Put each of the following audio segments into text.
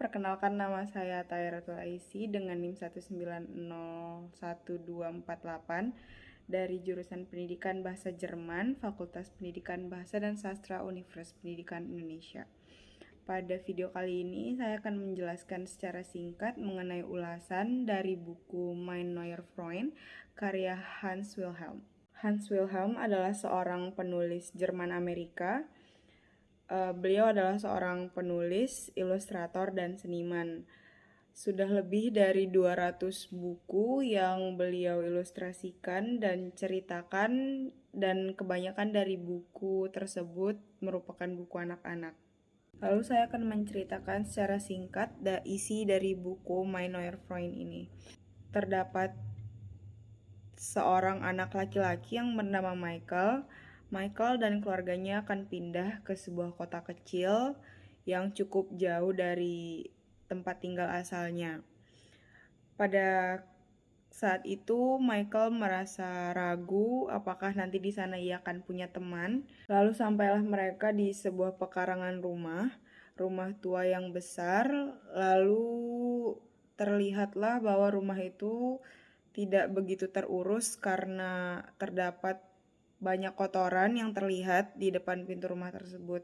perkenalkan nama saya Tairatul Aisy dengan NIM 1901248 dari jurusan Pendidikan Bahasa Jerman, Fakultas Pendidikan Bahasa dan Sastra Universitas Pendidikan Indonesia. Pada video kali ini saya akan menjelaskan secara singkat mengenai ulasan dari buku Mein neuer Freund karya Hans Wilhelm. Hans Wilhelm adalah seorang penulis Jerman Amerika. Beliau adalah seorang penulis, ilustrator, dan seniman. Sudah lebih dari 200 buku yang beliau ilustrasikan dan ceritakan, dan kebanyakan dari buku tersebut merupakan buku anak-anak. Lalu saya akan menceritakan secara singkat isi dari buku Mein neuer Freund ini. Terdapat seorang anak laki-laki yang bernama Michael. Michael dan keluarganya akan pindah ke sebuah kota kecil yang cukup jauh dari tempat tinggal asalnya. Pada saat itu Michael merasa ragu apakah nanti di sana ia akan punya teman. Lalu sampailah mereka di sebuah pekarangan rumah tua yang besar. Lalu terlihatlah bahwa rumah itu tidak begitu terurus karena terdapat banyak kotoran yang terlihat di depan pintu rumah tersebut.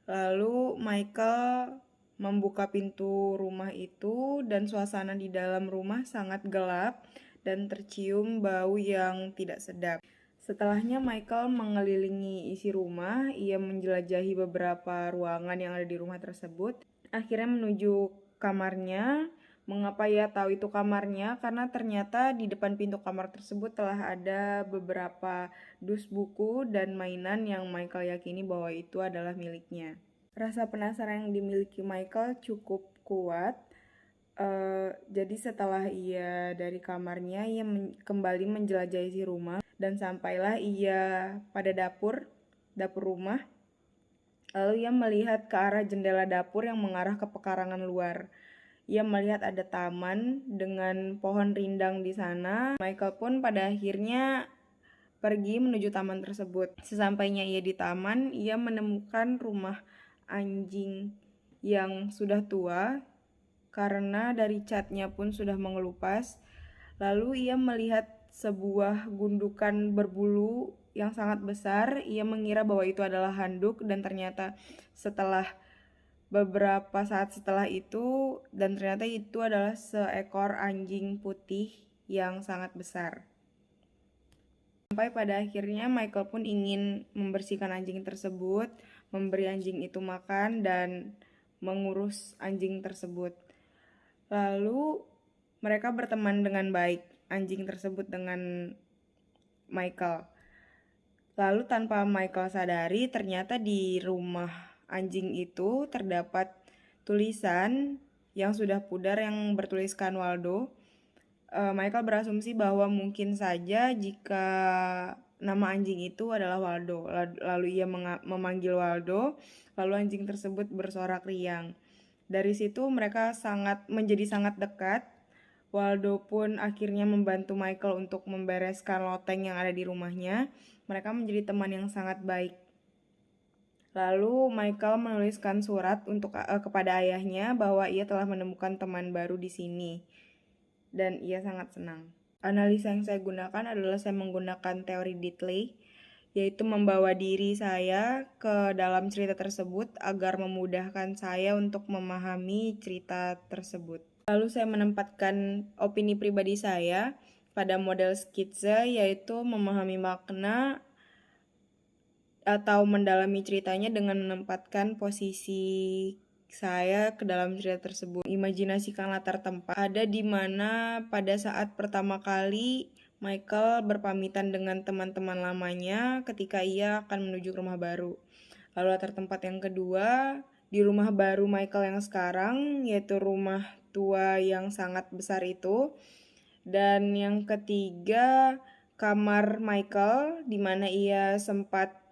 Lalu Michael membuka pintu rumah itu dan suasana di dalam rumah sangat gelap dan tercium bau yang tidak sedap. Setelahnya Michael mengelilingi isi rumah, ia menjelajahi beberapa ruangan yang ada di rumah tersebut. Akhirnya menuju kamarnya. Mengapa ia tahu itu kamarnya? Karena ternyata di depan pintu kamar tersebut telah ada beberapa dus buku dan mainan yang Michael yakini bahwa itu adalah miliknya. Rasa penasaran yang dimiliki Michael cukup kuat. Jadi setelah ia dari kamarnya, ia kembali menjelajahi si rumah dan sampailah ia pada dapur rumah. Lalu ia melihat ke arah jendela dapur yang mengarah ke pekarangan luar. Ia melihat ada taman dengan pohon rindang di sana. Michael pun pada akhirnya pergi menuju taman tersebut. Sesampainya ia di taman, ia menemukan rumah anjing yang sudah tua karena dari catnya pun sudah mengelupas. Lalu ia melihat sebuah gundukan berbulu yang sangat besar. Ia mengira bahwa itu adalah handuk dan ternyata beberapa saat setelah itu, dan ternyata itu adalah seekor anjing putih yang sangat besar. Sampai pada akhirnya Michael pun ingin membersihkan anjing tersebut, memberi anjing itu makan, dan mengurus anjing tersebut. Lalu mereka berteman dengan baik, anjing tersebut dengan Michael. Lalu tanpa Michael sadari, ternyata di rumah anjing itu terdapat tulisan yang sudah pudar yang bertuliskan Waldo. Michael berasumsi bahwa mungkin saja jika nama anjing itu adalah Waldo. Lalu ia memanggil Waldo, lalu anjing tersebut bersorak riang. Dari situ mereka menjadi sangat dekat. Waldo pun akhirnya membantu Michael untuk membereskan loteng yang ada di rumahnya. Mereka menjadi teman yang sangat baik. Lalu Michael menuliskan surat kepada ayahnya bahwa ia telah menemukan teman baru di sini dan ia sangat senang. Analisa yang saya gunakan adalah saya menggunakan teori Diddley, yaitu membawa diri saya ke dalam cerita tersebut agar memudahkan saya untuk memahami cerita tersebut. Lalu saya menempatkan opini pribadi saya pada model skitsa, yaitu memahami makna atau mendalami ceritanya dengan menempatkan posisi saya ke dalam cerita tersebut. Imajinasikan latar tempat ada di mana pada saat pertama kali Michael berpamitan dengan teman-teman lamanya ketika ia akan menuju ke rumah baru. Lalu latar tempat yang kedua di rumah baru Michael yang sekarang, yaitu rumah tua yang sangat besar itu. Dan yang ketiga kamar Michael di mana ia sempat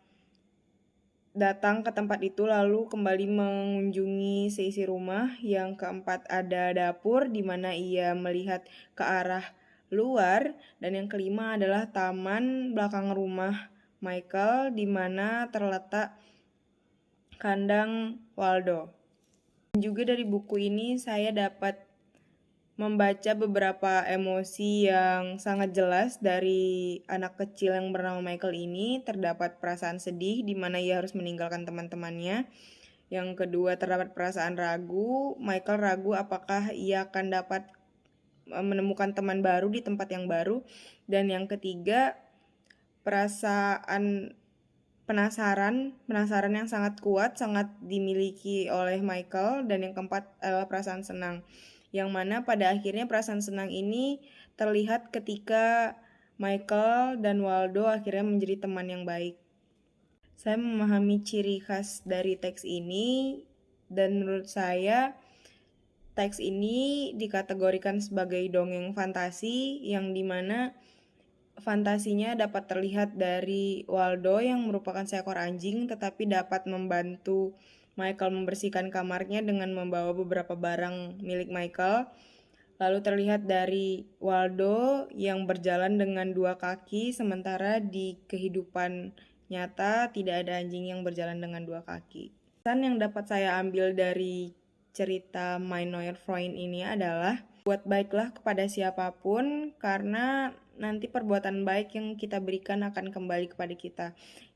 datang ke tempat itu lalu kembali mengunjungi seisi rumah. Yang keempat ada dapur di mana ia melihat ke arah luar, dan yang kelima adalah taman belakang rumah Michael di mana terletak kandang Waldo. Juga dari buku ini saya dapat membaca beberapa emosi yang sangat jelas dari anak kecil yang bernama Michael ini. Terdapat perasaan sedih di mana ia harus meninggalkan teman-temannya. Yang kedua, terdapat perasaan ragu. Michael ragu apakah ia akan dapat menemukan teman baru di tempat yang baru. Dan yang ketiga, perasaan penasaran yang sangat kuat, sangat dimiliki oleh Michael. Dan yang keempat adalah perasaan senang, yang mana pada akhirnya perasaan senang ini terlihat ketika Michael dan Waldo akhirnya menjadi teman yang baik. Saya memahami ciri khas dari teks ini, dan menurut saya teks ini dikategorikan sebagai dongeng fantasi, yang dimana fantasinya dapat terlihat dari Waldo yang merupakan seekor anjing tetapi dapat membantu Michael membersihkan kamarnya dengan membawa beberapa barang milik Michael. Lalu terlihat dari Waldo yang berjalan dengan 2 kaki, sementara di kehidupan nyata tidak ada anjing yang berjalan dengan 2 kaki. Pesan yang dapat saya ambil dari cerita Mein neuer Freund ini adalah buat baiklah kepada siapapun, karena nanti perbuatan baik yang kita berikan akan kembali kepada kita.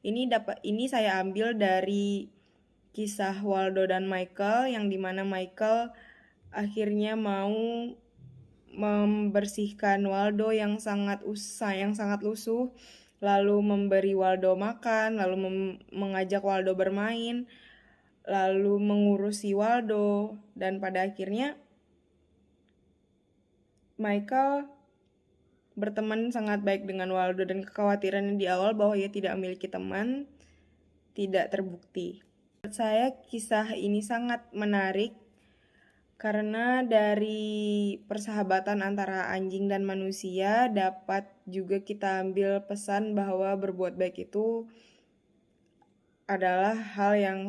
Ini saya ambil dari kisah Waldo dan Michael, yang dimana Michael akhirnya mau membersihkan Waldo yang sangat lusuh, lalu memberi Waldo makan, lalu mengajak Waldo bermain, lalu mengurusi Waldo, dan pada akhirnya Michael berteman sangat baik dengan Waldo, dan kekhawatirannya di awal bahwa ia tidak memiliki teman tidak terbukti. Menurut saya kisah ini sangat menarik karena dari persahabatan antara anjing dan manusia dapat juga kita ambil pesan bahwa berbuat baik itu adalah hal yang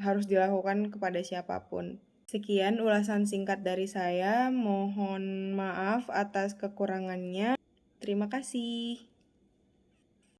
harus dilakukan kepada siapapun. Sekian ulasan singkat dari saya, mohon maaf atas kekurangannya. Terima kasih.